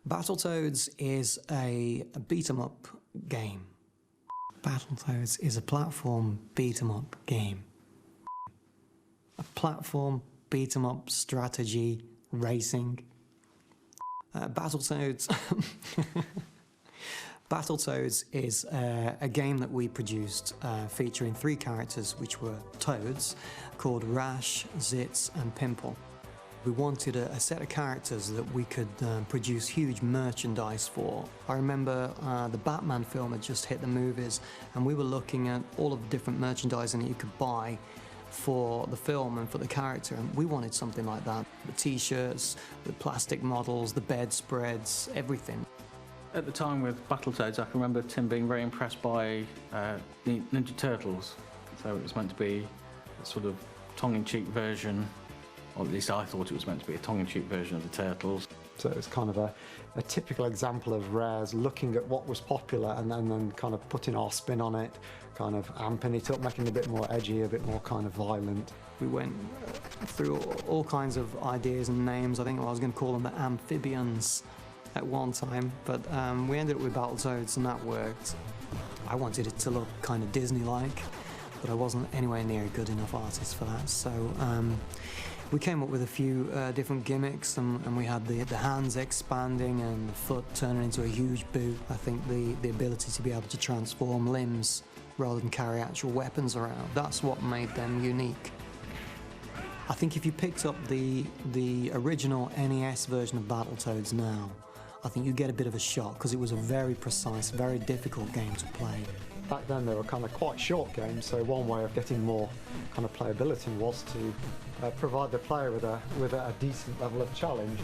Battletoads is a beat-em-up game. Battletoads is a platform beat-em-up game. A platform beat-em-up strategy racing. Battletoads Battletoads is a game that we produced featuring 3 characters which were toads called Rash, Zitz and Pimple. We wanted a set of characters that we could produce huge merchandise for. I remember the Batman film had just hit the movies and we were looking at all of the different merchandising that you could buy for the film and for the character, and we wanted something like that. The t-shirts, the plastic models, the bedspreads, everything. At the time with Battletoads, I can remember Tim being very impressed by the Ninja Turtles. So it was meant to be a sort of tongue-in-cheek version, or at least I thought it was meant to be a tongue-in-cheek version of the Turtles. So it was kind of a typical example of Rare's looking at what was popular and then kind of putting our spin on it, kind of amping it up, making it a bit more edgy, a bit more kind of violent. We went through all kinds of ideas and names. I think I was going to call them the amphibians at one time, but we ended up with Battletoads and that worked. I wanted it to look kind of Disney-like, but I wasn't anywhere near a good enough artist for that, so we came up with a few different gimmicks, and we had the hands expanding and the foot turning into a huge boot. I think the ability to be able to transform limbs rather than carry actual weapons around, that's what made them unique. I think if you picked up the original NES version of Battletoads now, I think you get a bit of a shock because it was a very precise, very difficult game to play. Back then they were kind of quite short games, so one way of getting more kind of playability was to provide the player with a decent level of challenge.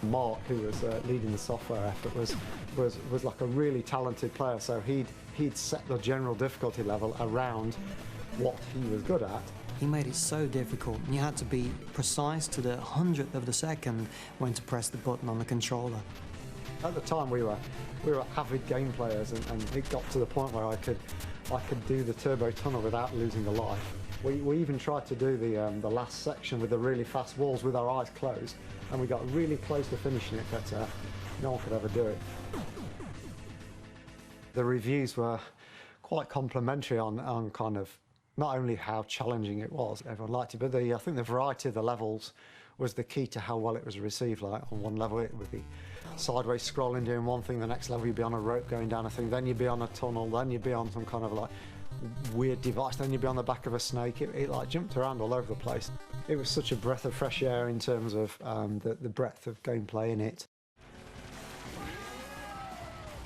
Mark, who was leading the software effort, was like a really talented player, so he'd set the general difficulty level around what he was good at. He made it so difficult, and you had to be precise to the 100th of the second when to press the button on the controller. At the time we were avid game players, and it got to the point where I could do the turbo tunnel without losing a life. We even tried to do the last section with the really fast walls with our eyes closed, and we got really close to finishing it, but no one could ever do it. The reviews were quite complimentary on kind of not only how challenging it was, everyone liked it, but I think the variety of the levels was the key to how well it was received. Like on one level it would be sideways scrolling doing one thing, the next level you'd be on a rope going down a thing, then you'd be on a tunnel, then you'd be on some kind of like weird device, then you'd be on the back of a snake. It like jumped around all over the place. It was such a breath of fresh air in terms of the breadth of gameplay in it.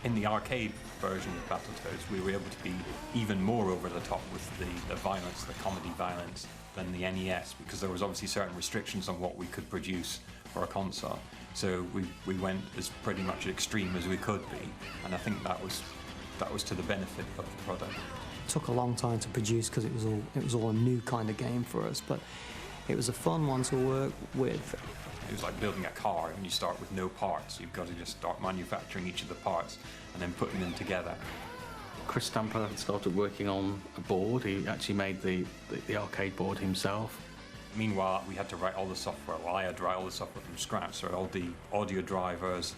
In the arcade version of Battletoads, we were able to be even more over the top with the violence, the comedy violence, than the NES, because there was obviously certain restrictions on what we could produce for a console. So we went as pretty much extreme as we could be, and I think that was to the benefit of the product. It took a long time to produce because it was all a new kind of game for us, but it was a fun one to work with. It was like building a car, and you start with no parts. You've got to just start manufacturing each of the parts and then putting them together. Chris Stamper started working on a board. He actually made the arcade board himself. Meanwhile, we had to write all the software. Well, I had to write all the software from scratch, so all the audio drivers,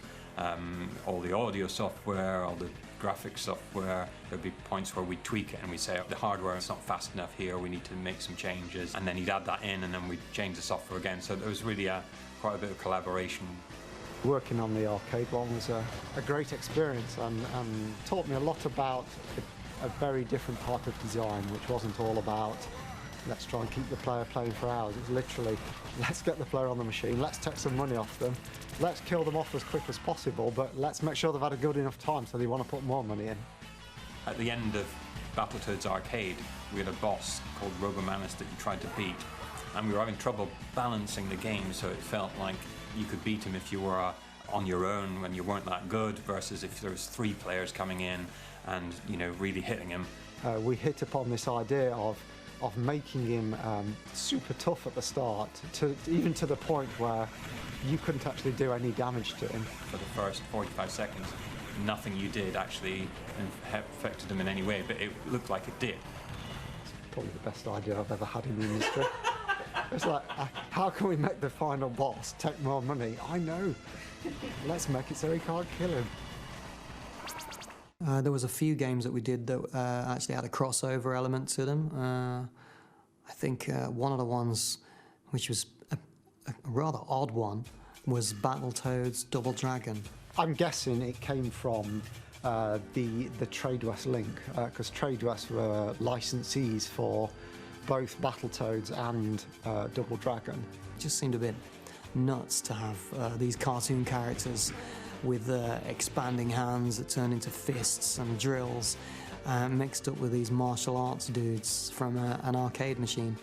all the audio software, all the graphics software. There'd be points where we'd tweak it and we'd say, the hardware is not fast enough here, we need to make some changes. And then he'd add that in, and then we'd change the software again. So there was really quite a bit of collaboration. Working on the arcade one was a great experience, and taught me a lot about a very different type of design, which wasn't all about let's try and keep the player playing for hours. It's literally, let's get the player on the machine, let's take some money off them, let's kill them off as quick as possible, but let's make sure they've had a good enough time so they want to put more money in. At the end of Battletoads Arcade, we had a boss called Robomanus that you tried to beat, and we were having trouble balancing the game, so it felt like you could beat him if you were on your own when you weren't that good, versus if there was 3 players coming in and, you know, really hitting him. We hit upon this idea of making him super tough at the start, even to the point where you couldn't actually do any damage to him. For the first 45 seconds, nothing you did actually affected him in any way, but it looked like it did. It's probably the best idea I've ever had in the industry. It's like, how can we make the final boss take more money? I know. Let's make it so we can't kill him. There was a few games that we did that actually had a crossover element to them. I think one of the ones, which was a rather odd one, was Battletoads Double Dragon. I'm guessing it came from the Trade West link, because Trade West were licensees for both Battletoads and Double Dragon. It just seemed a bit nuts to have these cartoon characters with expanding hands that turn into fists and drills, mixed up with these martial arts dudes from an arcade machine.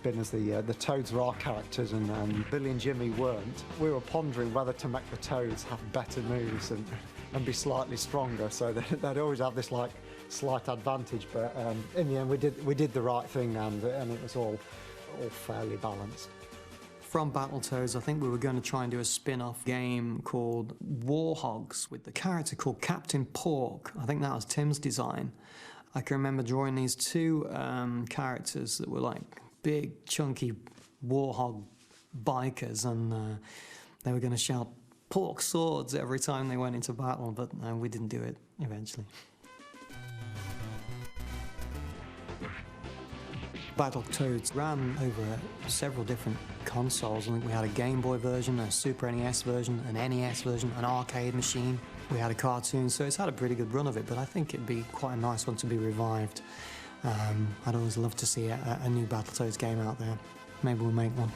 Being as the Toads were our characters and Billy and Jimmy weren't, we were pondering whether to make the Toads have better moves and be slightly stronger, so they'd always have this like slight advantage. But in the end, we did the right thing, and it was all fairly balanced. From Battletoads, I think we were going to try and do a spin-off game called Warhogs with the character called Captain Pork. I think that was Tim's design. I can remember drawing these two characters that were like big, chunky warhog bikers, and they were going to shout pork swords every time they went into battle, but we didn't do it eventually. Battletoads ran over several different consoles. I think we had a Game Boy version, a Super NES version, an NES version, an arcade machine. We had a cartoon, so it's had a pretty good run of it, but I think it'd be quite a nice one to be revived. I'd always love to see a new Battletoads game out there. Maybe we'll make one.